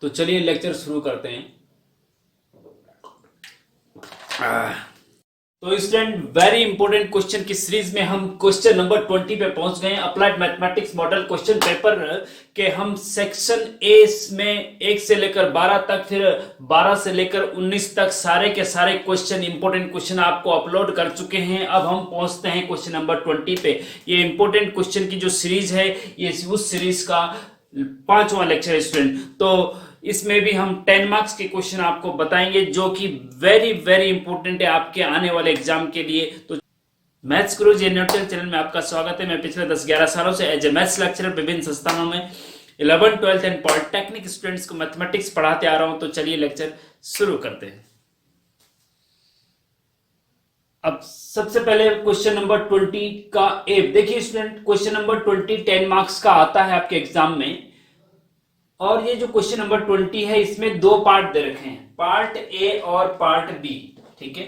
तो चलिए लेक्चर शुरू करते हैं। तो स्टूडेंट वेरी इंपॉर्टेंट क्वेश्चन की सीरीज में हम क्वेश्चन नंबर 20 पे पहुंच गए हैं। Applied mathematics model question paper के हम सेक्शन ए में 1 से लेकर 12 तक, फिर 12 से लेकर 19 तक सारे के सारे क्वेश्चन, इंपॉर्टेंट क्वेश्चन आपको अपलोड कर चुके हैं। अब हम पहुंचते हैं क्वेश्चन नंबर 20 पे। ये इंपॉर्टेंट क्वेश्चन की जो सीरीज है, ये उस सीरीज का 5वां लेक्चर है स्टूडेंट। तो इसमें भी हम 10 मार्क्स के क्वेश्चन आपको बताएंगे जो कि वेरी वेरी इंपॉर्टेंट है आपके आने वाले एग्जाम के लिए। तो मैथ्स गुरु जी न्यूट्रल चैनल में आपका स्वागत है। मैं पिछले 10-11 सालों से एज ए मैथ्स लेक्चरर विभिन्न संस्थानों में 11th 12th and polytechnic students को मैथमेटिक्स पढ़ाते आ रहा हूं। तो चलिए लेक्चर शुरू करते हैं। अब सबसे पहले क्वेश्चन नंबर 20 का ए देखिए स्टूडेंट। क्वेश्चन नंबर 20 10 मार्क्स का आता है आपके एग्जाम में, और ये जो क्वेश्चन नंबर 20 है इसमें दो पार्ट दे रखे हैं, पार्ट ए और पार्ट बी। ठीक है,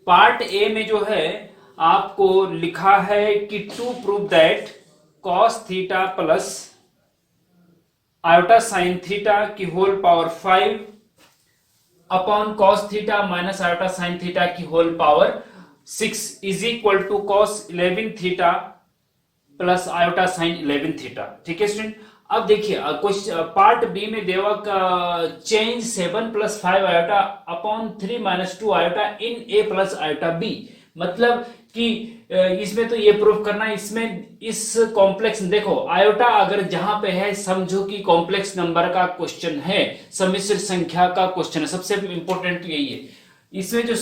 पार्ट ए में जो है आपको लिखा है कि to prove that cos theta plus iota sine theta की whole power 5 upon cos theta minus iota sine theta की whole power 6 is equal to cos 11 theta plus iota sine 11 theta. ठीक है स्टूडेंट, अब देखिए पार्ट बी में देवक change 7 plus 5 iota upon 3 minus 2 iota in A plus iota B. मतलब कि इसमें तो ये प्रूफ करना है, इसमें इस कॉम्प्लेक्स देखो आयोटा अगर जहां पे है समझो कि कॉम्प्लेक्स नंबर का क्वेश्चन है, सम्मिश्र संख्या का क्वेश्चन है। सबसे इंपॉर्टेंट यही है। इसमें जो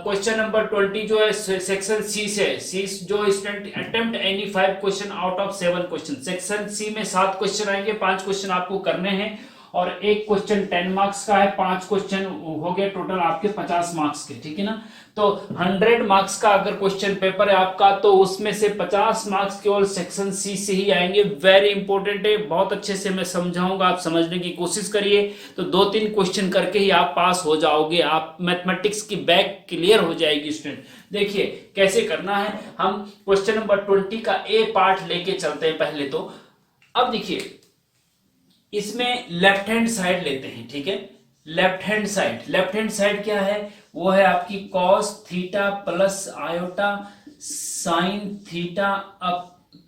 क्वेश्चन नंबर 20 जो है सेक्शन सी से, सी जो student attempt any 5 question out of 7 question. Section C में 7 क्वेश्चन आएंगे, 5 क्वेश्चन आपको करने हैं और एक क्वेश्चन 10 मार्क्स का है। 5 क्वेश्चन हो गए टोटल आपके 50 मार्क्स के। ठीक है ना, तो 100 मार्क्स का अगर क्वेश्चन पेपर है आपका तो उसमें से 50 मार्क्स केवल सेक्शन सी से ही आएंगे। वेरी इंपॉर्टेंट है, बहुत अच्छे से मैं समझाऊंगा, आप समझने की कोशिश करिए। तो 2-3 क्वेश्चन करके ही आप पास हो जाओगे, आप मैथमेटिक्स की बैग क्लियर हो जाएगी स्टूडेंट। देखिए कैसे करना है, हम क्वेश्चन नंबर 20 का ए पार्ट लेके चलते हैं पहले। तो अब देखिए इसमें लेफ्ट हैंड साइड लेते हैं। ठीक है, लेफ्ट हैंड साइड क्या है, वो है आपकी cos theta plus iota sine theta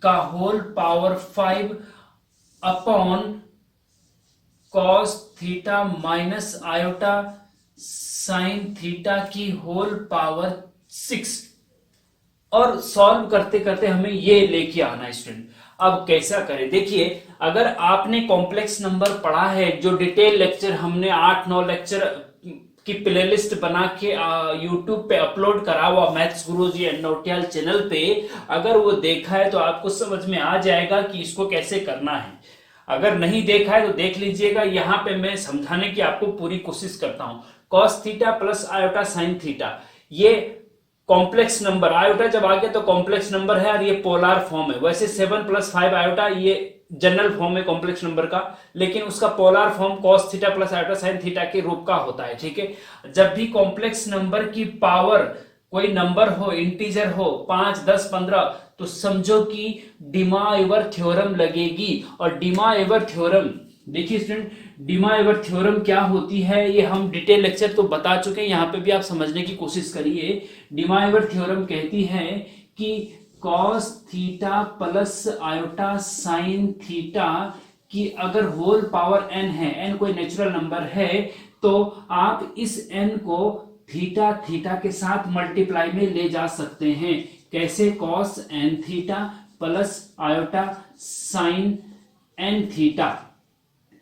का whole power 5 upon cos theta minus iota sine theta की होल पावर 6। और सॉल्व करते करते हमें ये लेके आना है स्टूडेंट। अब कैसा करें, देखिए अगर आपने कॉम्प्लेक्स नंबर पढ़ा है, जो डिटेल लेक्चर हमने 8-9 लेक्चर की प्लेलिस्ट बना के यूट्यूब पे अपलोड करा हुआ मैथ्स गुरुजी नौटियाल चैनल पे, अगर वो देखा है तो आपको समझ में आ जाएगा कि इसको कैसे करना है। अगर नहीं देखा है तो देख लीजिएगा, यहाँ पे मैं समझाने की आपको पूरी कोशिश करता हूँ। Cos theta plus iota sine theta, ये कॉम्प्लेक्स नंबर, आयोटा जब आ गया तो कॉम्प्लेक्स नंबर है और ये पोलर फॉर्म है। वैसे 7 प्लस 5 आयोटा ये जनरल फॉर्म है कॉम्प्लेक्स नंबर का, लेकिन उसका polar form cos theta plus iota sine theta के रूप का होता है। ठीक है, जब भी कॉम्प्लेक्स नंबर की पावर कोई नंबर हो, इंटीजर हो 5, 10, 15, तो समझो कि डिमाइवर थ्योरम लगेगी। और डिमाइवर थ्योरम देखिए स्टूडेंट, डिमाइवर थ्योरम क्या होती है ये हम डिटेल लेक्चर तो बता चुके हैं, यहाँ पे भी आप समझने की कोशिश करिए। डिमाइवर थ्योरम कहती है कि cos theta plus iota sine theta की अगर होल पावर n है, n कोई नेचुरल नंबर है, तो आप इस n को थीटा थीटा के साथ मल्टीप्लाई में ले जा सकते हैं। कैसे, cos n theta plus iota sign n theta,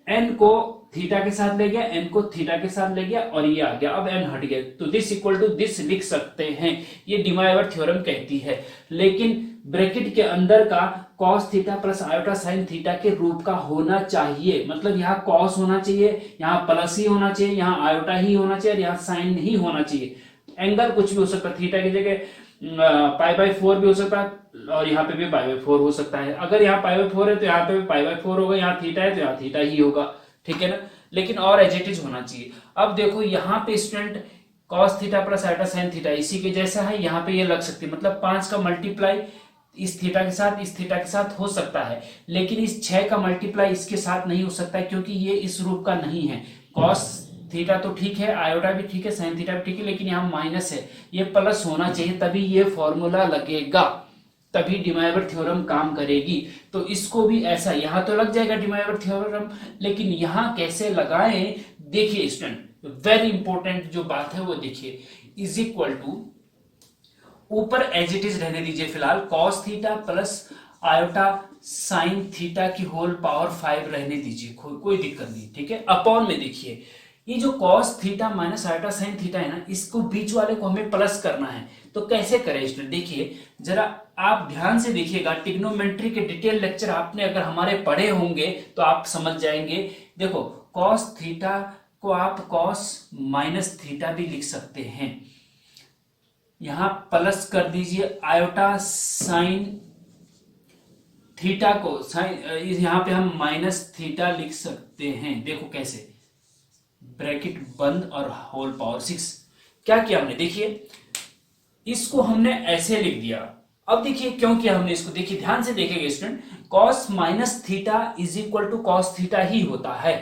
n को थीटा के साथ ले गया, n को थीटा के साथ ले गया और ये आ गया, अब n हट गया तो दिस इक्वल टू दिस लिख सकते हैं। ये डिमाइवर थ्योरम कहती है। लेकिन ब्रैकेट के अंदर का cos theta plus iota sine theta के रूप का होना चाहिए। मतलब यहाँ cos होना चाहिए, यहाँ प्लस ही होना चाहिए, यहाँ आयोटा ही होना चाहिए और यहाँ साइन ही होना चाहिए। एंगल कुछ भी हो सकता है, थीटा की जगह π/4 भी हो सकता है और यहाँ पे भी π/4 हो सकता है। अगर यहाँ π/4 है तो यहाँ पे भी π/4 होगा, यहाँ थीटा है तो यहाँ थीटा ही होगा। ठीक है ना, लेकिन और एज इट इज होना चाहिए। अब देखो यहाँ पे student cos theta plus iota sine theta इसी के जैसा है, यहाँ पे ये लग सकती है। मतलब 5 का मल्टीप्लाई इस थीटा के साथ, इस थीटा के साथ हो सकता है, लेकिन इस 6 का मल्टीप्लाई इसके साथ नहीं हो सकता है, क्योंकि ये इस रूप का नहीं है। कॉस थीटा तो ठीक है, आयोटा भी ठीक है, साइन थीटा भी ठीक है, लेकिन यहाँ माइनस है, ये प्लस होना चाहिए, तभी ये फॉर्मूला लगेगा, तभी डिमाइवर थ्योरम काम करेगी। तो इसको भी ऐसा, यहां तो लग जाएगा डिमाइवर थ्योरम, लेकिन यहां कैसे लगाएं, देखिए स्टूडेंट, वेरी इंपॉर्टेंट जो बात है वो देखिए, इज इक्वल टू, ऊपर एज इट इज रहने दीजिए फिलहाल, cos theta plus iota sine theta की होल पावर 5 रहने दीजिए, कोई दिक्कत नहीं, ठीक है। अपॉन में देखिए, ये जो cos theta minus iota sine theta है ना, इसको बीच वाले को हमें प्लस करना है। तो कैसे करें स्टूडेंट, देखिए जरा आप ध्यान से देखिएगा, ट्रिग्नोमेट्री के डिटेल लेक्चर आपने अगर हमारे पढ़े होंगे तो आप समझ जाएंगे। देखो कॉस थीटा को आप कॉस माइनस थीटा भी लिख सकते हैं, यहां प्लस कर दीजिए आयोटा साइन थीटा को, साइन यहां पे हम माइनस थीटा लिख सकते हैं। देखो कैसे, ब्रैकेट बंद और होल पावर 6। क्या किया हमने, देखिए इसको हमने ऐसे लिख दिया। अब देखिए क्यों किया हमने इसको, देखिए ध्यान से देखिएगा student, cos minus theta is equal to cos theta ही होता है,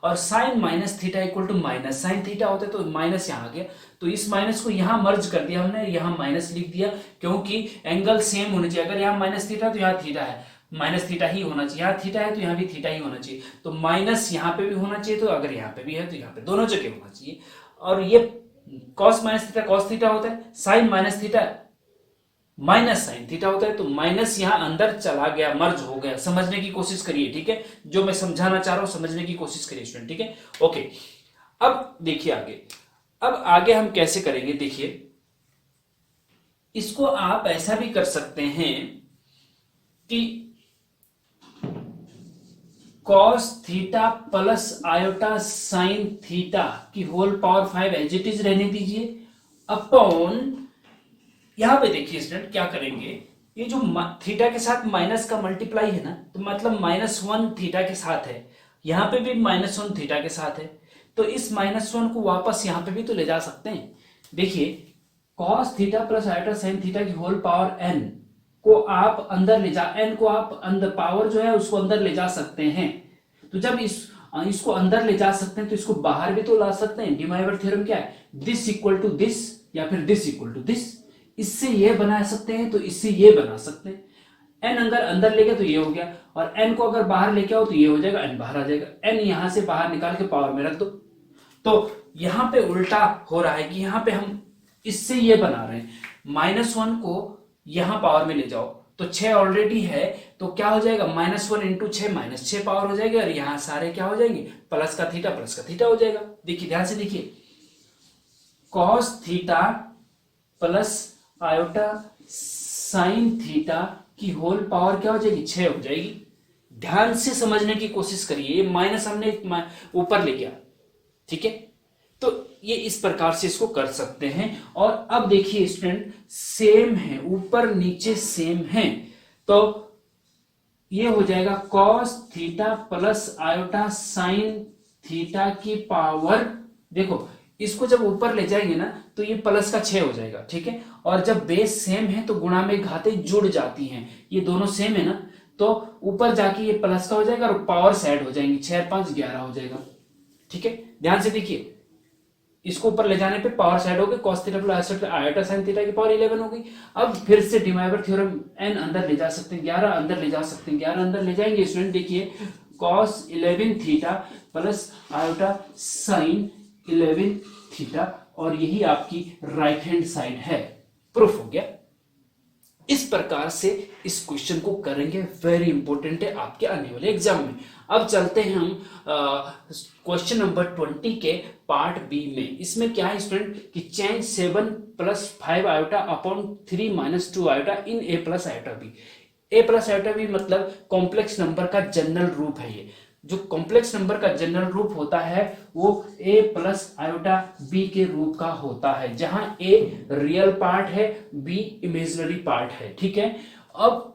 और sine minus theta equal to minus sine theta होता है, तो माइनस यहां आ गया, तो इस माइनस को यहां मर्ज कर दिया हमने, यहां माइनस लिख दिया, क्योंकि एंगल सेम होने चाहिए। अगर यहां माइनस थीटा तो यहां थीटा है, माइनस थीटा ही होना चाहिए, यहाँ थीटा है तो यहाँ भी थीटा ही होना चाहिए, तो माइनस यहाँ पे भी होना चाहिए, तो अगर यहाँ पे भी है तो यहाँ पे दोनों जगह होना चाहिए। और ये cos minus theta cos theta होता है, sine minus theta minus sine theta होता है, तो माइनस यहाँ अंदर चला गया, मर्ज हो गया। समझने की कोशिश करिए, ठीक है, जो मैं समझाना चाह रहा हूं समझने की कोशिश करिए स्टूडेंट, ठीक है, ओके। अब देखिए आगे, अब आगे हम कैसे करेंगे, देखिए इसको आप ऐसा भी कर सकते हैं कि cos theta plus iota sine theta की whole power 5 as it is रहने दीजिए, अपॉन, यहां पे देखिए स्टूडेंट क्या करेंगे, ये जो थीटा के साथ माइनस का मल्टीप्लाई है ना, तो मतलब -1 थीटा के साथ है, यहां पे भी -1 थीटा के साथ है, तो इस -1 को वापस यहां पे भी तो ले जा सकते हैं। देखिए cos theta plus iota sine theta की होल पावर n को आप अंदर ले जा, n को आप अंदर, पावर जो है उसको अंदर ले जा सकते हैं। तो जब इसको अंदर ले जा सकते हैं तो इसको बाहर भी तो ला सकते हैं। डिमाइवर थ्योरम क्या है, दिस इक्वल टू दिस या फिर दिस इक्वल टू दिस, इससे ये बना सकते हैं तो इससे ये बना सकते हैं। n अगर अंदर ले गया तो ये हो गया, और n को अगर बाहर लेके आओ तो ये हो जाएगा, n बाहर आ जाएगा, n यहां से बाहर निकाल के पावर में रख दो। तो यहां पे उल्टा हो रहा है कि यहां पे हम इससे ये बना रहे हैं, -1 को यहां पावर में ले जाओ तो 6 ऑलरेडी है, तो क्या हो जाएगा, -1 इंटू 6 -6 पावर हो जाएगी, और यहां सारे क्या हो जाएंगे, प्लस का थीटा हो जाएगा। देखिए ध्यान से देखिए, cos theta plus iota sine theta की होल पावर क्या हो जाएगी, 6 हो जाएगी। ध्यान से समझने की कोशिश करिए, ये माइनस हमने ऊपर ले गया, ठीक है, तो ये इस प्रकार से इसको कर सकते हैं। और अब देखिए स्टूडेंट, सेम है, ऊपर नीचे सेम है, तो ये हो जाएगा cos theta plus iota sine theta की पावर, देखो इसको जब ऊपर ले जाएंगे ना तो ये प्लस का 6 हो जाएगा, ठीक है, और जब बेस सेम है तो गुणा में घातें जुड़ जाती हैं, ये दोनों सेम है ना, तो ऊपर जाके ये प्लस का हो जाएगा और पावर सेट हो जाएंगी, 6 और 5 11 हो जाएगा, ठीक है। ध्यान से देखिए, इसको ऊपर ले जाने पे पावर साइड हो गई, cos theta plus iota sine theta की पावर 11 हो गई। अब फिर से डिमाइवर थ्योरम n अंदर ले जा सकते हैं, 11 अंदर ले जा सकते हैं, 11 अंदर ले जाएंगे स्टूडेंट, देखिए cos 11 theta plus iota sine 11 theta, और यही आपकी राइट हैंड साइड है, प्रूफ हो गया। इस प्रकार से इस क्वेश्चन को करेंगे, वेरी इंपॉर्टेंट है आपके आने वाले एग्जाम में। अब चलते हैं हम क्वेश्चन नंबर 20 के पार्ट बी में। इसमें क्या है स्टूडेंट कि change 7 + 5 iota upon 3 - 2 iota in a + iota b। a + iota b मतलब कॉम्प्लेक्स नंबर का जनरल रूप है। ये जो कॉम्प्लेक्स नंबर का जनरल रूप होता है वो a + आयोटा b के रूप का होता है, जहां a रियल पार्ट है, b इमेजिनरी पार्ट है, ठीक है। अब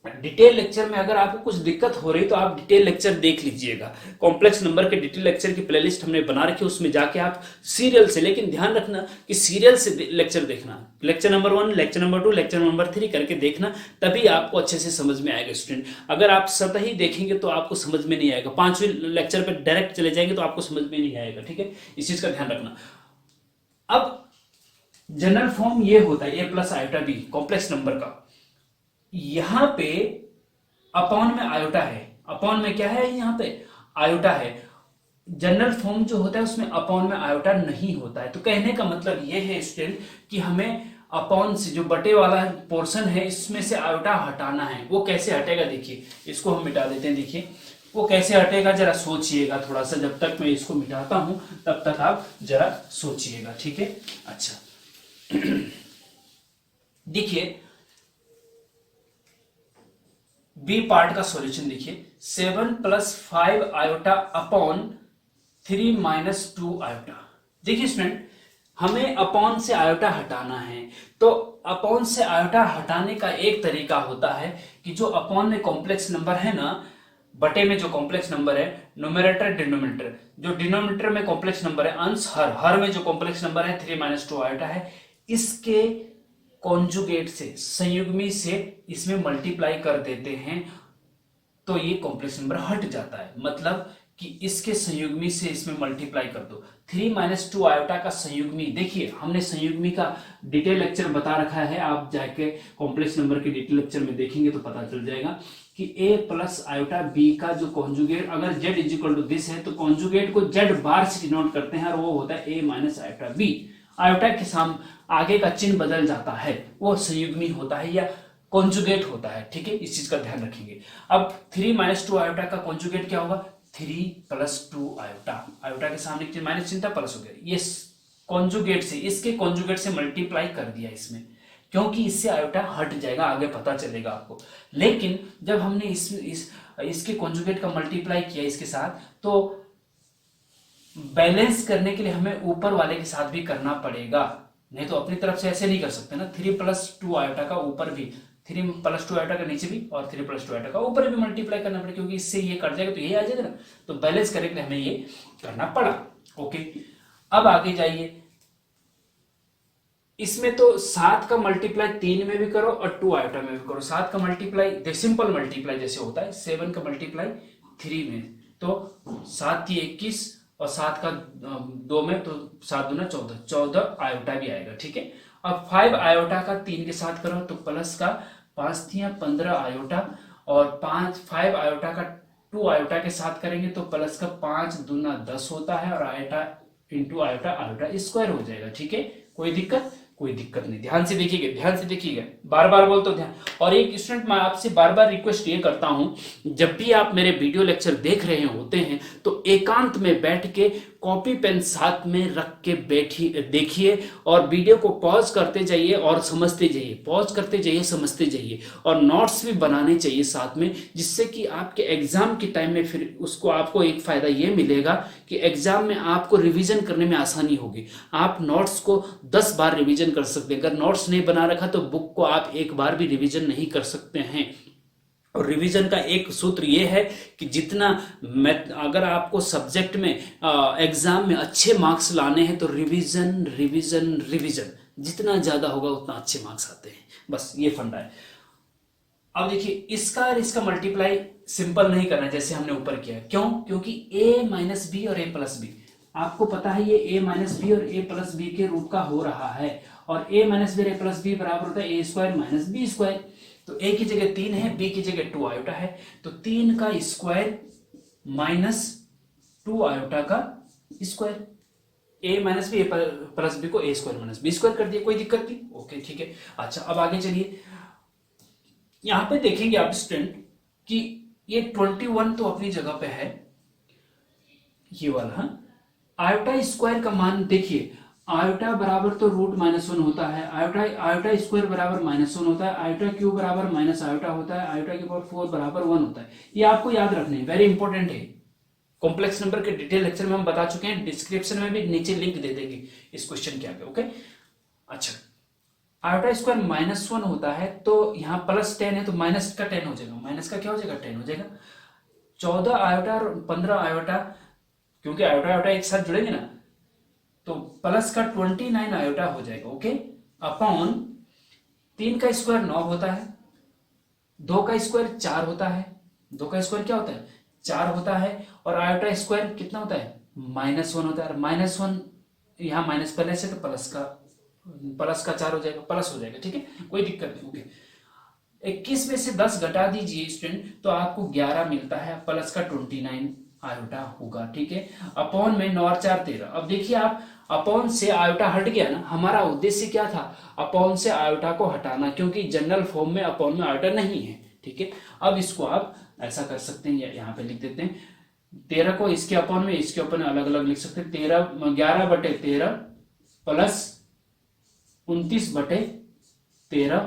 डिटेल लेक्चर में अगर आपको कुछ दिक्कत हो रही तो आप डिटेल लेक्चर देख लीजिएगा। कॉम्प्लेक्स नंबर के डिटेल लेक्चर की प्लेलिस्ट हमने बना रखी है, उसमें जाके आप सीरियल से, लेकिन ध्यान रखना कि सीरियल से लेक्चर देखना, lecture number 1, lecture number 2, lecture number 3 करके देखना, तभी आपको अच्छे से समझ में आएगा स्टूडेंट। अगर आप सतही देखेंगे तो आपको समझ में नहीं आएगा, 5वें लेक्चर पर डायरेक्ट चले जाएंगे तो आपको समझ में नहीं आएगा, ठीक है, इस चीज का ध्यान रखना। अब जनरल फॉर्म ये होता है a plus iota b complex number का। यहां पे अपॉन में आयोटा है, अपॉन में क्या है, यहां पे आयोटा है। जनरल फॉर्म जो होता है उसमें अपॉन में आयोटा नहीं होता है। तो कहने का मतलब ये है स्टूडेंट कि हमें अपॉन से जो बटे वाला पोर्शन है इसमें से आयोटा हटाना है। वो कैसे हटेगा, देखिए इसको हम मिटा देते हैं। देखिए वो कैसे हटेगा जरा सोचिएगा थोड़ा सा, जब तक मैं इसको मिटाता हूं तब तक आप जरा सोचिएगा, ठीक है। अच्छा देखिए बी पार्ट का सॉल्यूशन देखिए, 7 plus 5 iota upon 3 minus 2 iota. देखिए स्टूडेंट हमें अपॉन से आयोटा हटाना है, तो अपॉन से आयोटा हटाने का एक तरीका होता है कि जो अपॉन में कॉम्प्लेक्स नंबर है ना, बटे में जो कॉम्प्लेक्स नंबर है, न्यूमरेटर डिनोमिनेटर, जो डिनोमिनेटर में कॉम्प्लेक्स नंबर है, अंश हर में जो कॉम्प्लेक्स नंबर है 3 माइनस 2 आयोटा है, इसके कॉन्जुगेट से, संयुग्मी से इसमें मल्टीप्लाई कर देते हैं तो ये कॉम्प्लेक्स नंबर हट जाता है। मतलब कि इसके संयुग्मी से इसमें मल्टीप्लाई कर दो। 3 माइनस 2 आयोटा का संयुग्मी, देखिए हमने संयुग्मी का डिटेल लेक्चर बता रखा है, आप जाके कॉम्प्लेक्स नंबर के डिटेल लेक्चर में देखेंगे तो पता चल जाएगा कि a प्लस आयोटा b का जो कॉन्जुगेट, अगर z is equal to this है तो कॉन्जुगेट को z बार से डिनोट करते हैं और वो होता है a minus iota b। Iota के सामने आगे का चिन्ह बदल जाता है, वो संयुग्मी होता है या कॉन्जुगेट होता है, ठीक है, इस चीज का ध्यान रखेंगे। अब 3 माइनस 2 आयोटा का कॉन्जुगेट क्या होगा, 3 प्लस 2 आयोटा, आयोटा के सामने माइनस चिन्ह था, प्लस हो गया, ये कॉन्जुगेट से, इसके कॉन्जुगेट से मल्टीप्लाई कर दिया इसमें, क्योंकि इससे आयोटा हट जाएगा, आगे पता चलेगा आपको। लेकिन जब हमने इसके कॉन्जुगेट का मल्टीप्लाई किया इसके साथ, तो बैलेंस करने के लिए हमें ऊपर वाले के साथ भी करना पड़ेगा, नहीं तो अपनी तरफ से ऐसे नहीं कर सकते ना। 3 प्लस 2 आयोटा का ऊपर भी, 3 प्लस 2 आयोटा का नीचे भी और 3 प्लस 2 आयोटा का ऊपर भी मल्टीप्लाई करना पड़ेगा, क्योंकि इससे ये कट जाएगा तो ये आ जाएगा ना, तो बैलेंस करने के लिए हमें ये करना पड़ा। ओके अब आगे जाइए, इसमें तो 7 का मल्टीप्लाई 3 में भी करो और 2 आयोटा में भी करो। 7 का मल्टीप्लाई सिंपल मल्टीप्लाई जैसे होता है, 7 का मल्टीप्लाई 3 में, तो 7 की 21 और 7 का 2 में, तो 7 दूना 14, 14 आयोटा भी आएगा, ठीक है। अब 5 आयोटा का 3 के साथ करो तो प्लस का 5 तिया 15 आयोटा, और 5 आयोटा का 2 आयोटा के साथ करेंगे तो प्लस का 5 दूना 10 होता है, और iota into iota iota square हो जाएगा, ठीक है। कोई दिक्कत, कोई दिक्कत नहीं, ध्यान से देखिएगा, ध्यान से देखिएगा, बार बार बोलते हो ध्यान। और एक स्टूडेंट मैं आपसे बार बार रिक्वेस्ट ये करता हूं, जब भी आप मेरे वीडियो लेक्चर देख रहे होते हैं तो एकांत में बैठ के कॉपी पेन साथ में रख के बैठिए, देखिए, और वीडियो को पॉज करते जाइए और समझते जाइए, पॉज करते जाइए, समझते जाइए, और नोट्स भी बनाने चाहिए साथ में, जिससे कि आपके एग्जाम के टाइम में फिर उसको आपको एक फायदा ये मिलेगा कि एग्जाम में आपको रिवीजन करने में आसानी होगी। आप नोट्स को 10 बार रिवीजन कर सकते हैं, अगर नोट्स नहीं बना रखा तो बुक को आप एक बार भी रिवीजन नहीं कर सकते हैं। और रिवीजन का एक सूत्र यह है कि जितना अगर आपको सब्जेक्ट में एग्जाम में अच्छे मार्क्स लाने हैं तो रिवीजन रिवीजन रिवीजन जितना ज्यादा होगा उतना अच्छे मार्क्स आते हैं, बस ये फंडा है। अब देखिए इसका और इसका मल्टीप्लाई सिंपल नहीं करना जैसे हमने ऊपर किया, क्यों, क्योंकि a माइनस बी और a प्लस बी, आपको पता है ये a माइनस बी और a प्लस बी के रूप का हो रहा है, और a माइनस बी और a प्लस बी बराबर होता है a square minus b square. तो a की जगह 3 है, b की जगह 2 आयोटा है, तो 3 का स्क्वायर माइनस 2 आयोटा का square, a minus b plus b को a square minus b square कर दिया, कोई दिक्कत नहीं, ओके ठीक है। अच्छा अब आगे चलिए, यहां पे देखेंगे आप स्टूडेंट कि ये 21 तो अपनी जगह पे है, ये वाला आयोटा स्क्वायर का मान देखिए, आयोटा बराबर तो रूट -1 होता है, आयोटा स्क्वायर बराबर -1 होता है, आयोटा क्यूब बराबर माइनस आयोटा होता है, आयोटा के पावर 4 बराबर 1 होता है। ये आपको याद रखने हैं, वेरी इंपॉर्टेंट है। कॉम्प्लेक्स नंबर के डिटेल लेक्चर में हम बता चुके हैं, डिस्क्रिप्शन में भी नीचे लिंक दे देंगे इस क्वेश्चन के आगे, ओके। अच्छा आयोटा स्क्वायर -1 होता है तो यहाँ +10 है तो माइनस का 10 हो जाएगा, माइनस का क्या हो जाएगा 10 हो जाएगा। 14 आयोटा और 15 आयोटा, क्योंकि आयोटा आयोटा एक साथ जुड़ेंगे ना, तो प्लस का 29 आयोटा हो जाएगा। ओके, अपॉन 3 का स्क्वायर 9 होता है, 2 का स्क्वायर 4 होता है, 2 का स्क्वायर क्या होता है 4 होता है, और आयोटा स्क्वायर कितना होता है -1 होता है। -1 यहाँ माइनस पहले से तो प्लस का 4 हो जाएगा, प्लस हो जाएगा। ठीक है, कोई दिक्कत नहीं। ओके, 21 में से 10 घटा दीजिए स्टूडेंट तो आपको 11 मिलता है, प्लस का 29 आयोटा होगा। ठीक है, अपॉन में 9 और 4 13। अब देखिए आप, अपॉन से आयोटा हट गया ना, हमारा उद्देश्य क्या था अपॉन से आयोटा को हटाना, क्योंकि जनरल फॉर्म में अपॉन में आयोटा नहीं है। ठीक है, अब इसको आप ऐसा कर सकते हैं, यहाँ पे लिख देते हैं 13 को इसके अपॉन में इसके अपॉन अलग अलग लिख सकते हैं। 11/13 प्लस 29/13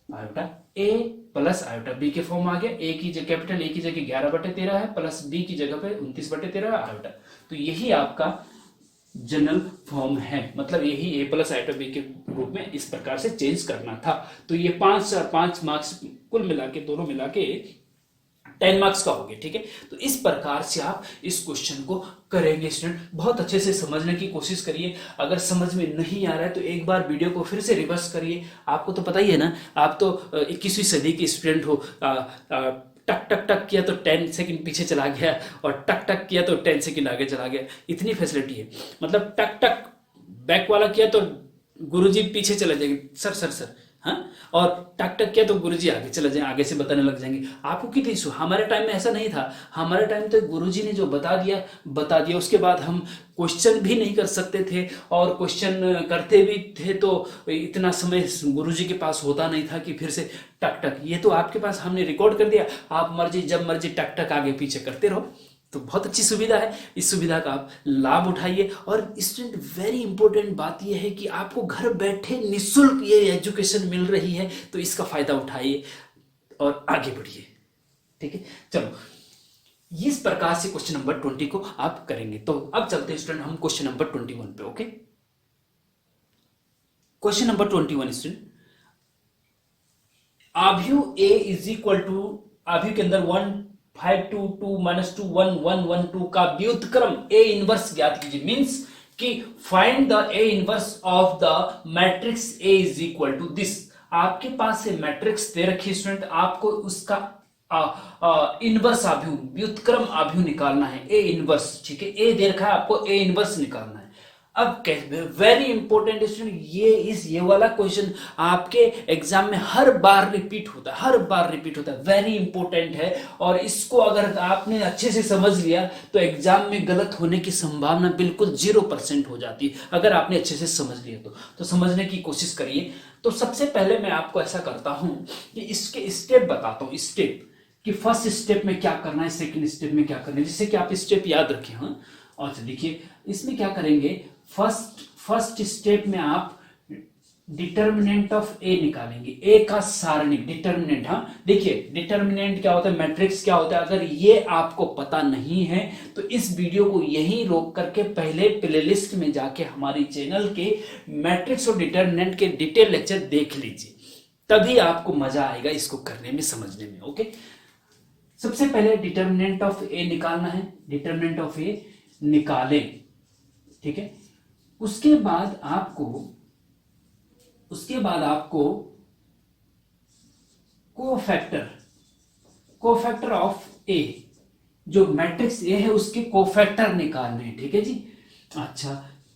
आयोटा ए प्लस आयोटा बी के फॉर्म आ गया। ए की जगह कैपिटल ए की जगह 11/13 है, प्लस बी की जगह पे 29/13 आयोटा। तो यही आपका जनरल फॉर्म है, मतलब यही ए प्लस आयोटा बी के रूप में इस प्रकार से चेंज करना था। तो ये 5 और 5 मार्क्स कुल मिला के, दोनों मिला के 10 मार्क्स का हो गया। ठीक है, तो इस प्रकार से आप इस क्वेश्चन को करेंगे स्टूडेंट। बहुत अच्छे से समझने की कोशिश करिए। अगर समझ में नहीं आ रहा है तो एक बार वीडियो को फिर से रिवर्स करिए। आपको तो पता ही है ना, आप तो 21वीं सदी के स्टूडेंट हो। टक टक टक किया तो 10 सेकंड पीछे चला गया, और टक टक किया तो 10 सेकंड आगे चला गया। इतनी फैसिलिटी है, मतलब टक टक बैक वाला किया तो गुरुजी पीछे चले जाएंगे, सर सर सर, हाँ, और टक टक किया तो गुरुजी आगे चले जाएंगे, आगे से बताने लग जाएंगे। आपको कितनी इशू, हमारे टाइम में ऐसा नहीं था। हमारे टाइम तो गुरुजी ने जो बता दिया, उसके बाद हम क्वेश्चन भी नहीं कर सकते थे, और क्वेश्चन करते भी थे तो इतना समय गुरुजी के पास होता नहीं था कि फिर से टक टक। ये तो आपके पास हमने रिकॉर्ड कर दिया, आप मर्जी जब मर्जी टक टक आगे पीछे करते रहो। तो बहुत अच्छी सुविधा है, इस सुविधा का आप लाभ उठाइए। और स्टूडेंट, वेरी इंपॉर्टेंट बात यह है कि आपको घर बैठे निःशुल्क ये एजुकेशन मिल रही है, तो इसका फायदा उठाइए और आगे बढ़िए। ठीक है, चलो इस प्रकार से क्वेश्चन नंबर 20 को आप करेंगे। तो अब चलते हैं स्टूडेंट हम क्वेश्चन नंबर 21 पे। ओके, क्वेश्चन नंबर 21 स्टूडेंट, आव्यू ए इज इक्वल टू, आव्यू के अंदर 1 5 2 2 -2 1 1 1 2 का व्युत्क्रम ए इनवर्स ज्ञात कीजिए। मींस कि find the A inverse of the matrix A is equal to this. आपके पास से मैट्रिक्स दे रखी स्टूडेंट, आपको उसका इनवर्स आव्यू, व्युत्क्रम आव्यू निकालना है, ए इनवर्स। ठीक है, ए दे रखा है, आपको ए इनवर्स निकालना है। अब वेरी इंपॉर्टेंट स्टूडेंट, ये वाला क्वेश्चन आपके एग्जाम में हर बार रिपीट होता है, हर बार रिपीट होता है, वेरी इंपॉर्टेंट है। और इसको अगर आपने अच्छे से समझ लिया तो एग्जाम में गलत होने की संभावना बिल्कुल 0% हो जाती है, अगर आपने अच्छे से समझ लिया तो समझने की कोशिश करिए। तो सबसे पहले मैं आपको ऐसा करता हूं कि इसके स्टेप बताता हूं, स्टेप कि फर्स्ट स्टेप में क्या करना है, सेकंड स्टेप में क्या करना है, जिससे कि आप स्टेप याद रखें। हाँ, और देखिए इसमें क्या करेंगे, फर्स्ट स्टेप में आप डिटर्मिनेंट ऑफ ए निकालेंगे, ए का सारणिक डिटर्मिनेंट। हाँ, देखिए डिटर्मिनेंट क्या होता है, मैट्रिक्स क्या होता है, अगर ये आपको पता नहीं है तो इस वीडियो को यहीं रोक करके पहले प्लेलिस्ट में जाके हमारी चैनल के मैट्रिक्स और डिटर्मिनेंट के डिटेल लेक्चर देख लीजिए, तभी आपको मजा आएगा इसको करने में, समझने में। ओके, सबसे पहले डिटर्मिनेंट ऑफ ए निकालना है, डिटर्मिनेंट ऑफ ए निकालें। ठीक है, उसके बाद आपको कोफैक्टर ऑफ ए, जो मैट्रिक्स ए है उसके कोफैक्टर निकालने हैं। ठीक है जी, अच्छा,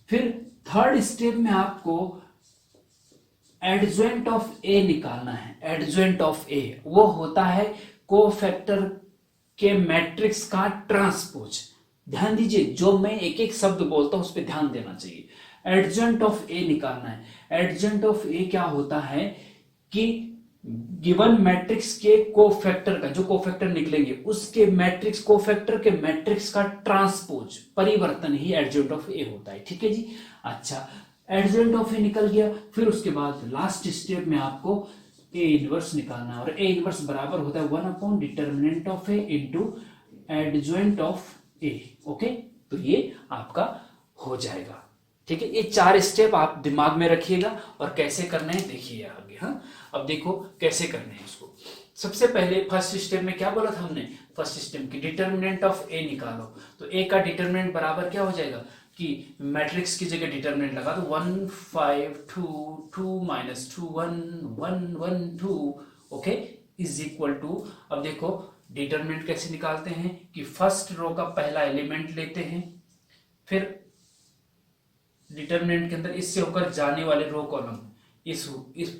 फिर थर्ड स्टेप में आपको एडज्वेंट ऑफ ए निकालना है। एडज्वेंट ऑफ ए वो होता है कोफैक्टर के मैट्रिक्स का ट्रांसपोज। ध्यान दीजिए, जो मैं एक एक शब्द बोलता हूं उस पर ध्यान देना चाहिए। एडजेंट ऑफ ए निकालना है। एडजेंट ऑफ ए क्या होता है कि गिवन मैट्रिक्स के कोफैक्टर का, जो कोफैक्टर निकलेंगे उसके मैट्रिक्स, कोफैक्टर के मैट्रिक्स का ट्रांसपोज, परिवर्तन ही एडजेंट ऑफ ए होता है। ठीक है जी, अच्छा, एडजेंट ऑफ ए निकल गया। फिर उसके बाद लास्ट स्टेप में आपको ए इनवर्स निकालना है, और ए इनवर्स बराबर होता है 1 determinant of A into एडजेंट of A. Okay, तो ये आपका हो जाएगा। ठीक है, ये 4 स्टेप आप दिमाग में रखिएगा और कैसे करने हैं देखिए आगे। हाँ, अब देखो कैसे करने हैं इसको। सबसे पहले फर्स्ट स्टेप में क्या बोला था हमने, फर्स्ट स्टेप की डिटर्मिनेंट ऑफ ए निकालो। तो ए का डिटर्मिनेंट बराबर क्या हो जाएगा कि मैट्रिक्स की जगह डिटर्मिनेंट लगा दो 1 5 2 2 -2 1 1 1 2 ओके इज इक्वल टू। अब देखो डिटर्मिनेंट कैसे निकालते हैं कि फर्स्ट रो का पहला एलिमेंट लेते हैं, फिर डिटर्मिनेंट के अंदर इससे होकर जाने वाले रो कॉलम, इस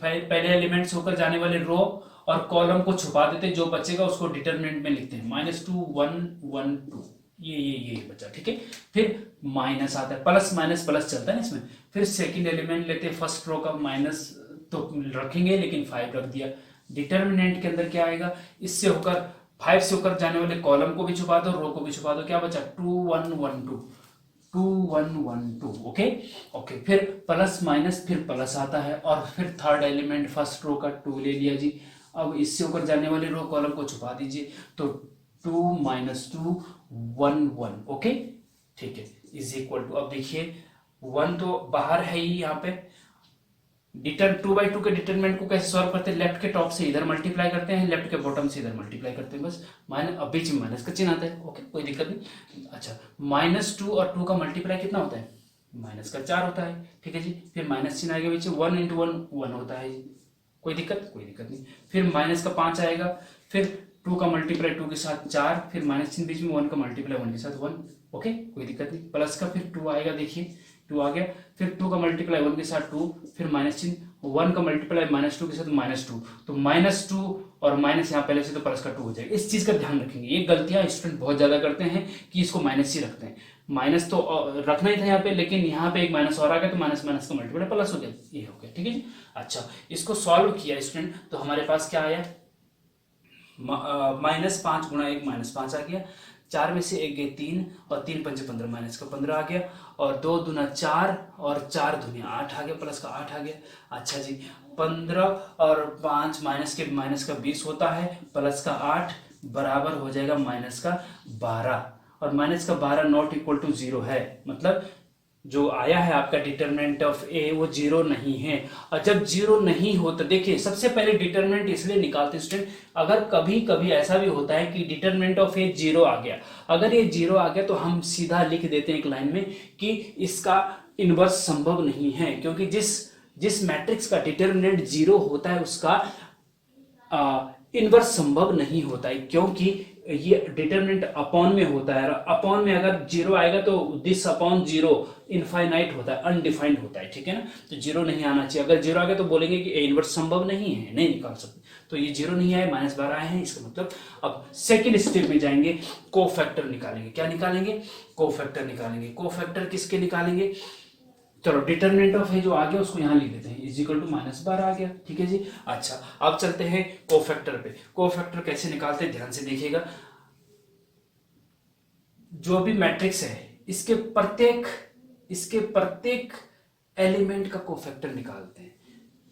पहले एलिमेंट से होकर जाने वाले रो और कॉलम को छुपा देते हैं, जो बचेगा उसको डिटर्मिनेंट में लिखते हैं -2 1 1 2 ये बचा। ठीक है, फिर माइनस आता है, प्लस माइनस प्लस चलता है ना इसमें। फिर सेकंड एलिमेंट लेते हैं, फर्स्ट रो का माइनस तो रखेंगे लेकिन 5 रख दिया। डिटर्मिनेंट के अंदर क्या आएगा, इससे होकर 5 से होकर जाने वाले कॉलम को भी छुपा दो, रो को भी छुपा दो, क्या बचा 2 1 1 2 2 1 1 2 ओके फिर प्लस माइनस फिर प्लस आता है, और फिर थर्ड एलिमेंट फर्स्ट रो का 2 ले लिया जी। अब इससे होकर जाने वाले रो कॉलम को छुपा दीजिए, तो 2 -2 1 1 ओके ठीक है इज इक्वल टू। अब देखिए 1 तो बाहर है ही, यहाँ पे 2/2 के डिटरमिनेंट को कैसे सॉल्व करते हैं, लेफ्ट के टॉप से इधर मल्टीप्लाई करते हैं, लेफ्ट के बॉटम से इधर मल्टीप्लाई करते हैं, बस माइनस, अब बीच में माइनस का चिन्ह आता है। ओके कोई दिक्कत नहीं। अच्छा -2 और 2 का मल्टीप्लाई कितना होता है, माइनस का 4 होता है। ठीक है जी, फिर माइनस चिन्ह आएगा बीच में, 1 × 1 1 होता है जी, कोई दिक्कत नहीं। फिर माइनस का 5 आएगा, फिर 2 का मल्टीप्लाई 2 के साथ 4, फिर माइनस चिन्ह बीच में, 1 का मल्टीप्लाई 1 के साथ 1 ओके कोई दिक्कत नहीं। प्लस का फिर 2 आएगा, देखिए 2 आ गया, फिर 2 का मल्टीप्लाई 1 के साथ 2, फिर माइनस चिन्ह, 1 का मल्टीप्लाई -2 के साथ -2, तो -2 और माइनस यहाँ पहले से तो प्लस का 2 हो जाएगा। इस चीज का ध्यान रखेंगे, ये गलतियां स्टूडेंट बहुत ज्यादा करते हैं कि इसको माइनस ही रखते हैं। माइनस तो रखना ही था यहाँ पे, लेकिन यहाँ पे एक माइनस और आ गया तो माइनस माइनस का मल्टीप्लाई प्लस हो गया, ये हो गया। ठीक है जी, अच्छा इसको सॉल्व किया स्टूडेंट, तो हमारे पास क्या आया, -5 × 1 -5 आ गया, 4 में से 1 गए 3 और 3 × 5 = 15, माइनस का 15 आ गया, और 2 दूना 4 और 4 दूनी 8 आ गया, प्लस का 8 आ गया। अच्छा जी 15 और 5 माइनस का 20 होता है, प्लस का 8 बराबर हो जाएगा माइनस का 12, और माइनस का 12 नॉट इक्वल टू 0 है, मतलब जो आया है आपका डिटरमिनेंट ऑफ ए वो 0 नहीं है। और जब 0 नहीं होता, देखिए सबसे पहले डिटरमिनेंट इसलिए निकालते स्टूडेंट, अगर कभी कभी ऐसा भी होता है कि डिटरमिनेंट ऑफ ए 0 आ गया, अगर ये 0 आ गया तो हम सीधा लिख देते हैं एक लाइन में कि इसका इनवर्स संभव नहीं है, क्योंकि जिस मैट्रिक्स का डिटरमिनेंट 0 होता है उसका इनवर्स संभव नहीं होता है, क्योंकि ये डिटरमिनेंट अपॉन में होता है, अपॉन में अगर 0 आएगा तो दिस अपॉन 0 इनफाइनाइट होता है, अनडिफाइंड होता है। ठीक है ना, तो 0 नहीं आना चाहिए। अगर 0 आ गया तो बोलेंगे कि इनवर्स संभव नहीं है, नहीं निकाल सकते, तो ये 0 नहीं आए, -12 आए हैं, इसका मतलब। अब सेकंड स्टेप में जाएंगे, कोफैक्टर निकालेंगे। क्या निकालेंगे, कोफैक्टर निकालेंगे। कोफैक्टर किसके निकालेंगे, चलो डिटरमिनेंट ऑफ है जो आ गया उसको यहां लिख देते हैं, इज इक्वल टू -12 आ गया। ठीक है जी, अच्छा अब चलते हैं कोफैक्टर पे। कोफैक्टर कैसे निकालते हैं ध्यान से देखिएगा, जो भी मैट्रिक्स है इसके प्रत्येक एलिमेंट का कोफैक्टर निकालते हैं।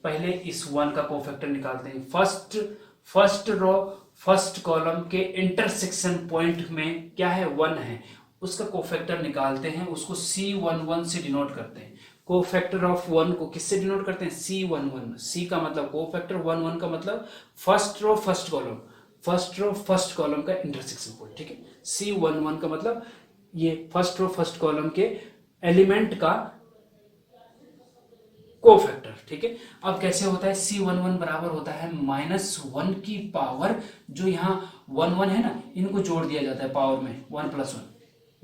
पहले इस 1 का कोफैक्टर निकालते हैं, फर्स्ट रो फर्स्ट कॉलम के इंटरसेक्शन पॉइंट में क्या है 1 है, उसका कोफैक्टर निकालते हैं, उसको C11 से डिनोट करते हैं। कोफैक्टर ऑफ 1 को किससे डिनोट करते हैं, C11। C का मतलब कोफैक्टर, 1 का मतलब फर्स्ट रो फर्स्ट कॉलम का इंटरसेक्शन पॉइंट। ठीक है, C11 का मतलब ये फर्स्ट रो फर्स्ट कॉलम के एलिमेंट का कोफैक्टर। ठीक है, अब कैसे होता है, C11 बराबर होता है -1 की पावर, जो यहाँ 1 1 है ना, इनको जोड़ दिया जाता है पावर में 1 +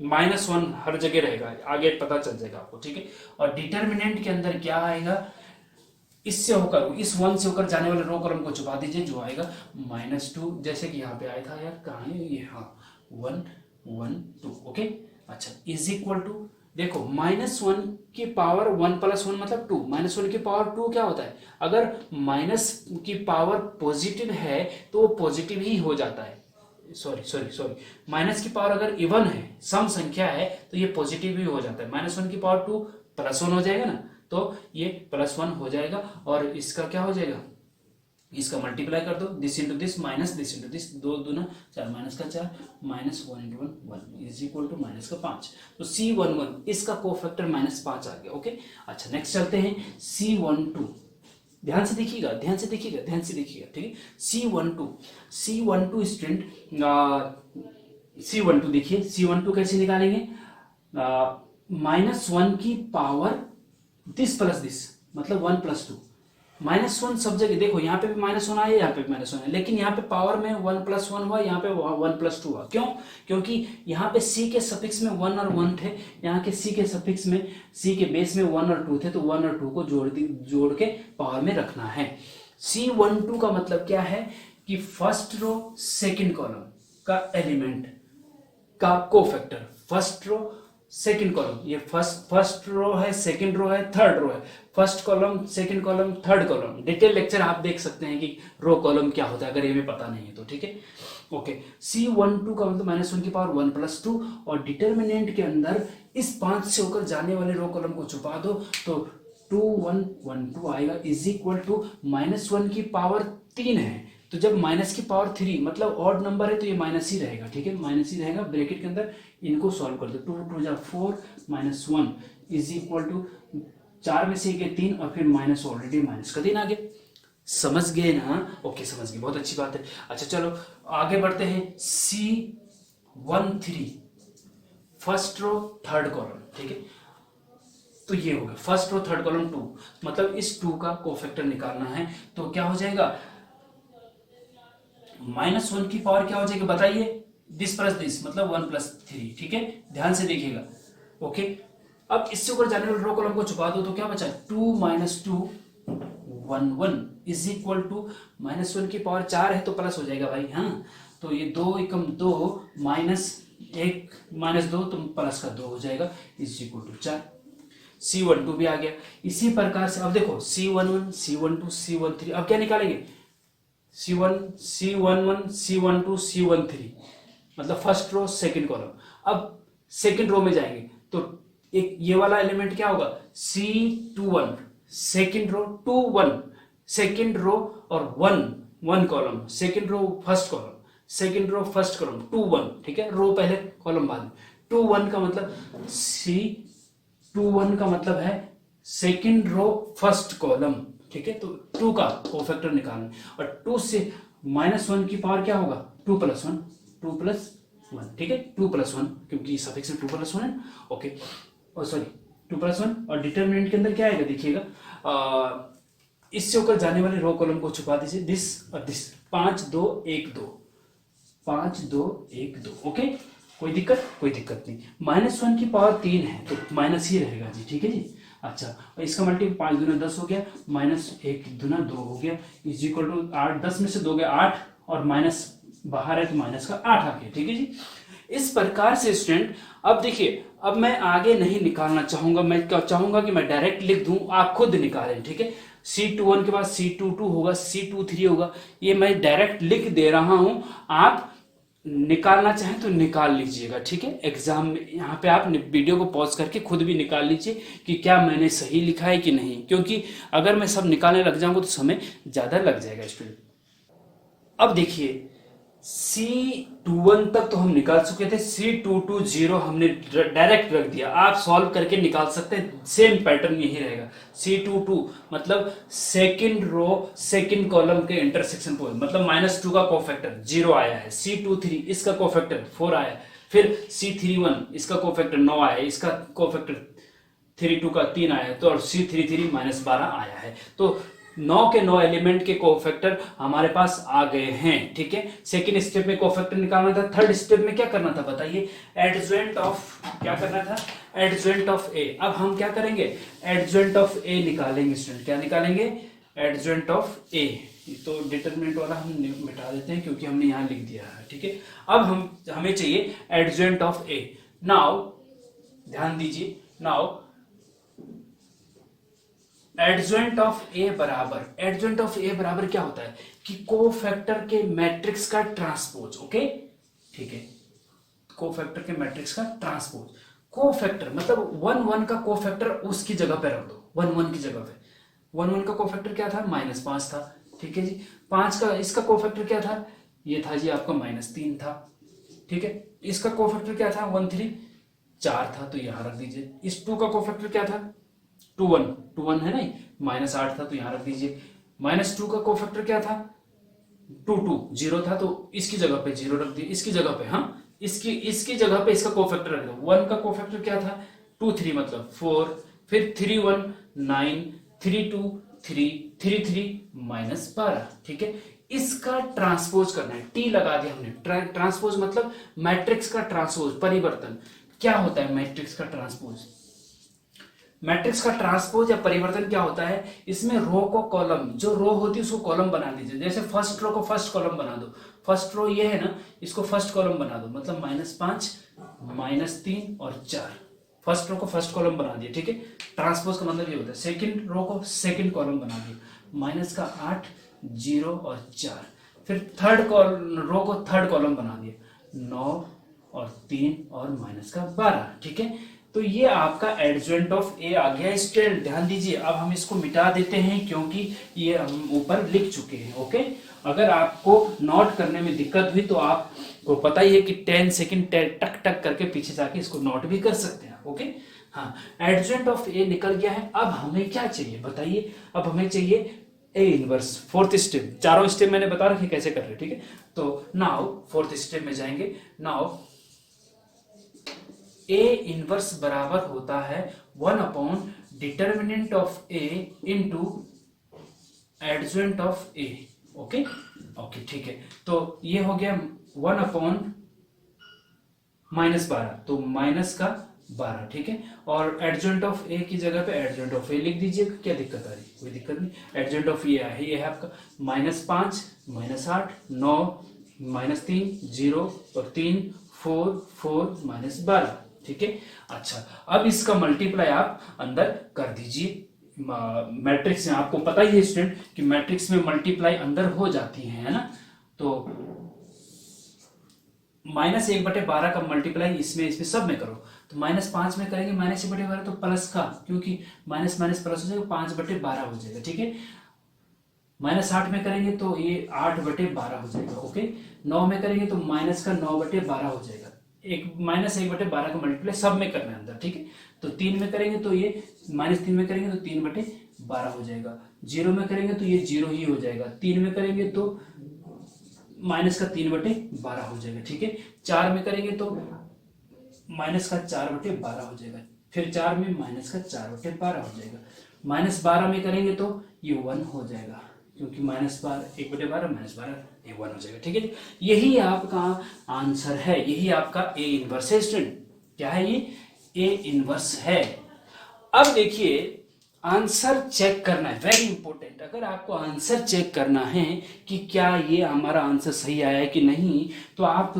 1, -1 हर जगह रहेगा, आगे पता चल जाएगा आपको। ठीक है, और डिटरमिनेंट के अंदर क्या आएगा, इससे होकर इस 1 से होकर जाने वाले रो कॉलम को छुपा दीजिए, जो आएगा -2, जैसे कि यहाँ पे आया था यार, कहाँ है ये, हाँ 1 1 2 ओके। अच्छा इज इक्वल टू, देखो -1 की पावर 1 + 1 मतलब 2, -1 की पावर 2 क्या होता है, अगर माइनस की पावर पॉजिटिव है तो वो पॉजिटिव ही हो जाता है, सॉरी माइनस की पावर अगर इवन है, सम संख्या है, तो ये पॉजिटिव ही हो जाता है। -1 की पावर 2 + 1 हो जाएगा ना, तो ये +1 हो जाएगा, और इसका क्या हो जाएगा, इसका मल्टीप्लाई कर दो, this into this minus this into this, 2 दूना 4, माइनस का 4 minus 1 into 1 is equal to minus का 5। तो C11 इसका कोफैक्टर -5 आ गया। ओके, अच्छा नेक्स्ट चलते हैं C12। ध्यान से देखिएगा, ध्यान से देखिएगा, ध्यान से देखिएगा, ठीक है। C12 स्टूडेंट, C12 देखिए, C12 कैसे निकालेंगे, -1 की पावर दिस प्लस दिस, मतलब 1 + 2, -1 सब जगह देखो, यहाँ पे भी -1 आया, यहाँ पे भी -1 है, लेकिन यहाँ पे पावर में 1 + 1 हुआ, यहाँ पे 1 + 2 हुआ। क्यों? क्योंकि यहाँ पे C के सफिक्स में 1 और 1 थे, यहाँ के C के सफिक्स में, C के बेस में 1 और 2 थे, तो 1 और 2 को जोड़ के पावर में रखना है। C12 का मतलब क्या है कि फर्स्ट रो सेकेंड कॉलम का एलिमेंट का cofactor, first row second column, ये फर्स्ट रो है, सेकंड रो है, थर्ड रो है, first column, second column, third column. Detail lecture आप देख सकते हैं कि रो कॉलम क्या होता है, अगर ये में पता नहीं है तो, ठीक है। ओके, C12 का मतलब -1 की पावर 1 + 2, और डिटर्मिनेंट के अंदर इस 5 से होकर जाने वाले रो कॉलम को छुपा दो तो 2 1 1 2 आएगा, इज इक्वल टू -1 की पावर 3 है, तो जब माइनस की पावर 3 मतलब ऑड नंबर है तो ये माइनस ही रहेगा, ठीक है, माइनस ही रहेगा। ब्रैकेट के अंदर इनको सॉल्व कर दो, 2 2 जा 4 -1 इज इक्वल टू 4 में से 3 और फिर माइनस, ऑलरेडी माइनस का 3 आ गया। समझ गए ना? ओके, समझ गए, बहुत अच्छी बात है। अच्छा चलो आगे बढ़ते हैं। C13 first row third column, ठीक है, तो ये हो गया फर्स्ट रो थर्ड कॉलम 2, मतलब इस 2 का कोफैक्टर निकालना है, तो क्या हो जाएगा, -1 की पावर क्या हो जाएगी बताइए, दिस प्लस दिस, मतलब 1 + 3, ठीक है, ध्यान से देखिएगा। ओके, अब इससे ऊपर जाने वाले रो कॉलम को छुपा दो तो क्या बचा, 2 - 2 1 1 इज इक्वल टू, -1 की पावर 4 है तो प्लस हो जाएगा भाई, हाँ, तो ये 2 एकम 2 -1 -2 तो प्लस का 2 हो जाएगा, इज इक्वल टू 4। C12 भी आ गया। इसी प्रकार से अब देखो C11 C12 C13, अब क्या निकालेंगे, C11 C12 C13, मतलब फर्स्ट रो सेकंड कॉलम। अब सेकंड रो में जाएंगे तो एक ये वाला एलिमेंट क्या होगा, C21 second row 2 1 second row और 1 1 column, second row first column, second row first column 2 1, ठीक है, रो पहले कॉलम बाद में। 2 1 का मतलब C21 का मतलब है सेकंड रो फर्स्ट कॉलम, ठीक है, तो 2 का कोफैक्टर निकालना, और 2 से -1 की पावर क्या होगा, 2 + 1 2 + 1, ठीक है, 2 + 1 क्योंकि सफिक्स में 2 + 1 है। ओके, और सॉरी 2 + 1, और डिटरमिनेंट के अंदर क्या आएगा देखिएगा, इससे होकर जाने वाले रो कॉलम को छुपा दीजिए, दिस और दिस, 5 2 1 2 5 2 1 2। ओके, कोई दिक्कत, कोई दिक्कत नहीं। -1 की पावर 3 है तो माइनस ही रहेगा जी, ठीक है जी। अच्छा, और इसका मल्टीपल 5 दूना 10 हो गया, -1 दूना 2 हो गया, इज इक्वल टू 8, 10 में से 2 गया 8, और माइनस बाहर है तो माइनस का 8 आ गया, ठीक है जी। इस प्रकार से स्टूडेंट, अब देखिए, अब मैं आगे नहीं निकालना चाहूंगा, मैं क्या चाहूंगा कि मैं डायरेक्ट लिख दूं, आप खुद निकालें, ठीक है। C21 के बाद C22 होगा, C23 होगा, ये मैं डायरेक्ट लिख दे रहा हूं, आप निकालना चाहें तो निकाल लीजिएगा, ठीक है। एग्जाम में यहाँ पे आप वीडियो को पॉज करके खुद भी निकाल लीजिए कि क्या मैंने सही लिखा है कि नहीं, क्योंकि अगर मैं सब निकालने लग जाऊंगा तो समय ज्यादा लग जाएगा स्टूडेंट। अब देखिए, C21 तक तो हम निकाल चुके थे, C220 हमने डायरेक्ट रख दिया, आप सॉल्व करके निकाल सकते हैं, सेम पैटर्न यही रहेगा। C22 मतलब सेकंड रो सेकंड कॉलम के इंटरसेक्शन पॉइंट, मतलब -2 का कोफैक्टर 0 आया है, C23 इसका कोफैक्टर 4 आया है, फिर C31 इसका कोफैक्टर 9 आया है, इसका कोफैक्टर 32 का 3 आया है, तो और C33 -12 आया है, तो 9 के 9 एलिमेंट के कोफैक्टर हमारे पास आ गए हैं, ठीक है। सेकेंड स्टेप में कोफैक्टर निकालना था, थर्ड स्टेप में क्या करना था बताइए, एडजॉइंट ऑफ, क्या करना था, एडजॉइंट ऑफ ए। अब हम क्या करेंगे, एडजॉइंट ऑफ ए निकालेंगे स्टूडेंट, क्या निकालेंगे, एडजॉइंट ऑफ ए। तो डिटरमिनेंट वाला हम मिटा देते हैं क्योंकि हमने यहां लिख दिया है, ठीक है। अब हमें चाहिए एडजॉइंट ऑफ ए। नाउ ध्यान दीजिए, नाउ एडजॉइंट ऑफ ए बराबर, एडजॉइंट ऑफ ए बराबर क्या होता है कि कोफैक्टर के मैट्रिक्स का ट्रांसपोज, ओके, ठीक है, कोफैक्टर के मैट्रिक्स का ट्रांसपोज। कोफैक्टर मतलब 1 1 का कोफैक्टर उसकी जगह पे रख दो, 1 1 की जगह पे, 1 1 का कोफैक्टर क्या था, -5 था, ठीक है जी। 5 का इसका कोफैक्टर क्या था, ये था जी आपका -3 था, ठीक है। इसका कोफैक्टर क्या था 1 3, 4 था, तो यहाँ रख दीजिए। इस 2 का कोफैक्टर क्या था 2 1, 2 1 है नहीं, -8 था, तो यहाँ रख दीजिए। -2 का कोफैक्टर क्या था 2 2, 0 था, तो इसकी जगह पे 0 रख दिए, इसकी जगह पे, हाँ इसकी जगह पे इसका कोफैक्टर रख दो। 1 का कोफैक्टर क्या था 2 3 मतलब 4, फिर 3 1 9, 3 2 3, 3 3 -12, ठीक है। इसका ट्रांसपोज करना है, टी लगा दिया हमने। ट्रांसपोज मतलब मैट्रिक्स का ट्रांसपोज, परिवर्तन। क्या होता है मैट्रिक्स का ट्रांसपोज? मैट्रिक्स का ट्रांसपोज या परिवर्तन क्या होता है, इसमें रो को कॉलम, जो रो होती है उसको कॉलम बना लीजिए। जैसे फर्स्ट रो को फर्स्ट कॉलम बना दो, फर्स्ट रो ये है ना, इसको फर्स्ट कॉलम बना दो, मतलब -5 -3 और 4। फर्स्ट रो को फर्स्ट कॉलम बना दिया, ठीक है। ट्रांसपोज का मतलब ये होता है। सेकंड रो को सेकंड कॉलम बना दिया, -8 0 और 4। फिर थर्ड रो को थर्ड कॉलम बना दिया, 9 और 3 और -12, ठीक है। तो ये आपका एडजॉइंट ऑफ ए आ गया। स्टूडेंट ध्यान दीजिए, अब हम इसको मिटा देते हैं क्योंकि ये हम ऊपर लिख चुके हैं, ओके। अगर आपको नोट करने में दिक्कत हुई तो आपको पता ही है कि 10 सेकंड टक टक करके पीछे जाके इसको नोट भी कर सकते हैं, ओके। हाँ, एडजॉइंट ऑफ ए निकल गया है। अब हमें क्या चाहिए बताइए? अब हमें चाहिए ए इनवर्स, फोर्थ स्टेप। चारों स्टेप मैंने बता रखे कैसे कर रहे हैं, ठीक है। तो नाउ फोर्थ स्टेप में जाएंगे। नाउ ए इनवर्स बराबर होता है 1 upon determinant of A into adjoint of A, okay okay, ठीक है। तो ये हो गया 1 अपॉन -12, तो -12, ठीक है। और एडजॉइंट ऑफ ए की जगह पे एडजॉइंट ऑफ ए लिख दीजिए। क्या दिक्कत आ रही है? कोई दिक्कत नहीं। एडजॉइंट ऑफ ये है, ये है आपका -5 -8 9 -3 0 और 3 4 4 -12, ठीक है। अच्छा, अब इसका मल्टीप्लाई आप अंदर कर दीजिए मैट्रिक्स में। आपको पता ही है स्टूडेंट कि मैट्रिक्स में मल्टीप्लाई अंदर हो जाती है ना। तो -1/12 का मल्टीप्लाई इसमें सब में करो। तो -5 में करेंगे -1/12, तो प्लस का, क्योंकि माइनस माइनस प्लस हो जाएगा, 5/12 हो जाएगा, ठीक है। -8 में करेंगे तो ये 8/12 हो जाएगा, ओके। 9 में करेंगे तो माइनस का 9/12 हो जाएगा। -1/12 का मल्टीप्लाई सब में करना है अंदर, ठीक है। तो 3 में करेंगे तो ये -3 में करेंगे तो 3/12 हो जाएगा। 0 में करेंगे तो ये 0 ही हो जाएगा। 3 में करेंगे तो माइनस का 3/12 हो जाएगा, ठीक है। 4 में करेंगे तो माइनस का 4/12 हो जाएगा। फिर 4 में माइनस का 4/12 हो जाएगा। -12 में करेंगे तो ये 1 हो जाएगा, क्योंकि -12 1/12 -12 ये 1 हो जाएगा, ठीक है। यही आपका आंसर है, यही आपका ए इनवर्स है स्टूडेंट। क्या है ये? ए इनवर्स है। अब देखिए, आंसर चेक करना है, वेरी इंपॉर्टेंट। अगर आपको आंसर चेक करना है कि क्या ये हमारा आंसर सही आया है कि नहीं, तो आप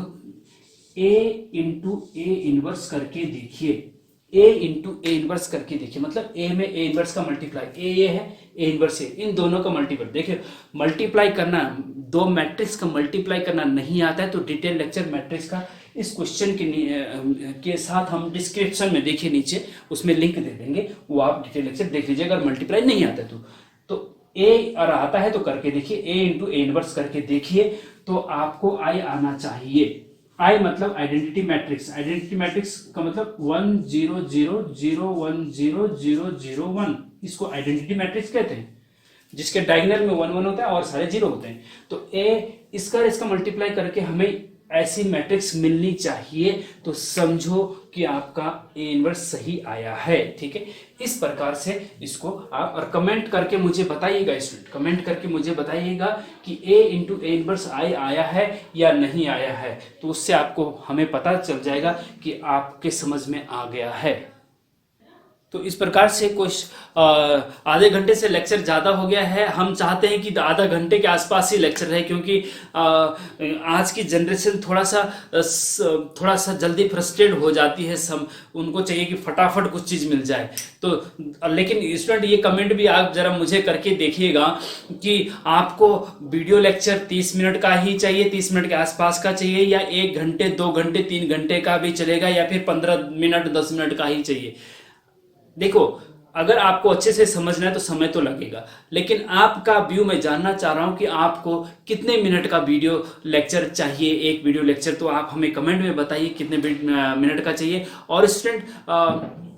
ए इंटू ए इनवर्स करके देखिए। ए इंटू ए इनवर्स करके देखिए, मतलब ए में ए इनवर्स का मल्टीप्लाई, ए ये है, ए इनवर्स है, इन दोनों का मल्टीप्लाई। देखिए, मल्टीप्लाई करना, दो मैट्रिक्स का मल्टीप्लाई करना नहीं आता है तो डिटेल लेक्चर मैट्रिक्स का इस क्वेश्चन के साथ हम डिस्क्रिप्शन में, देखिए नीचे उसमें लिंक दे देंगे, वो आप डिटेल लेक्चर देख लीजिए। अगर मल्टीप्लाई नहीं आता है तो ए और आता है तो करके देखिए, ए इंटू ए इनवर्स करके देखिए, तो आपको आई आना चाहिए। आई मतलब आइडेंटिटी मैट्रिक्स। आइडेंटिटी मैट्रिक्स का मतलब 1 0 0 0 1 0 0 0 1, इसको आइडेंटिटी मैट्रिक्स कहते हैं, जिसके डायगोनल में 1 1 होता है और सारे 0 होते हैं। तो ए इसका मल्टीप्लाई करके हमें ऐसी मैट्रिक्स मिलनी चाहिए, तो समझो कि आपका ए इनवर्स सही आया है, ठीक है। इस प्रकार से इसको आप, और कमेंट करके मुझे बताइएगा स्टूडेंट, कमेंट करके मुझे बताइएगा कि ए इंटू ए इनवर्स आई आया है या नहीं आया है, तो उससे आपको, हमें पता चल जाएगा कि आपके समझ में आ गया है। तो इस प्रकार से कुछ आधे घंटे से लेक्चर ज़्यादा हो गया है। हम चाहते हैं कि आधा घंटे के आसपास ही लेक्चर रहे, क्योंकि आज की जनरेशन थोड़ा सा जल्दी फ्रस्ट्रेट हो जाती है। उनको चाहिए कि फटाफट कुछ चीज़ मिल जाए। तो लेकिन स्टूडेंट, ये कमेंट भी आप ज़रा मुझे करके देखिएगा कि आपको वीडियो लेक्चर 30 मिनट का ही चाहिए, 30 मिनट के आसपास का चाहिए, या 1 घंटे 2 घंटे 3 घंटे का भी चलेगा, या फिर 15 मिनट 10 मिनट का ही चाहिए। देखो, अगर आपको अच्छे से समझना है तो समय तो लगेगा, लेकिन आपका व्यू मैं जानना चाह रहा हूं कि आपको कितने मिनट का वीडियो लेक्चर चाहिए। एक वीडियो लेक्चर तो आप हमें कमेंट में बताइए कितने मिनट का चाहिए। और स्टूडेंट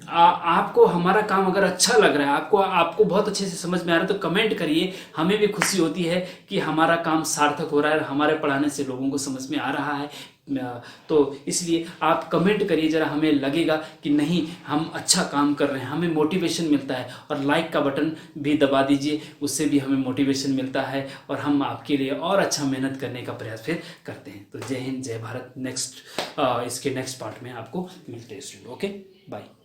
आपको हमारा काम अगर अच्छा लग रहा है, आपको बहुत अच्छे से समझ में आ रहा है तो कमेंट करिए। हमें भी खुशी होती है कि हमारा काम सार्थक हो रहा है और हमारे पढ़ाने से लोगों को समझ में आ रहा है। तो इसलिए आप कमेंट करिए, जरा हमें लगेगा कि नहीं हम अच्छा काम कर रहे हैं, हमें मोटिवेशन मिलता है। और लाइक का बटन भी दबा दीजिए, उससे भी हमें मोटिवेशन मिलता है और हम आपके लिए और अच्छा मेहनत करने का प्रयास फिर करते हैं। तो जय हिंद, जय भारत। इसके नेक्स्ट पार्ट में आपको मिलते हैं स्टूडेंट। Okay, bye.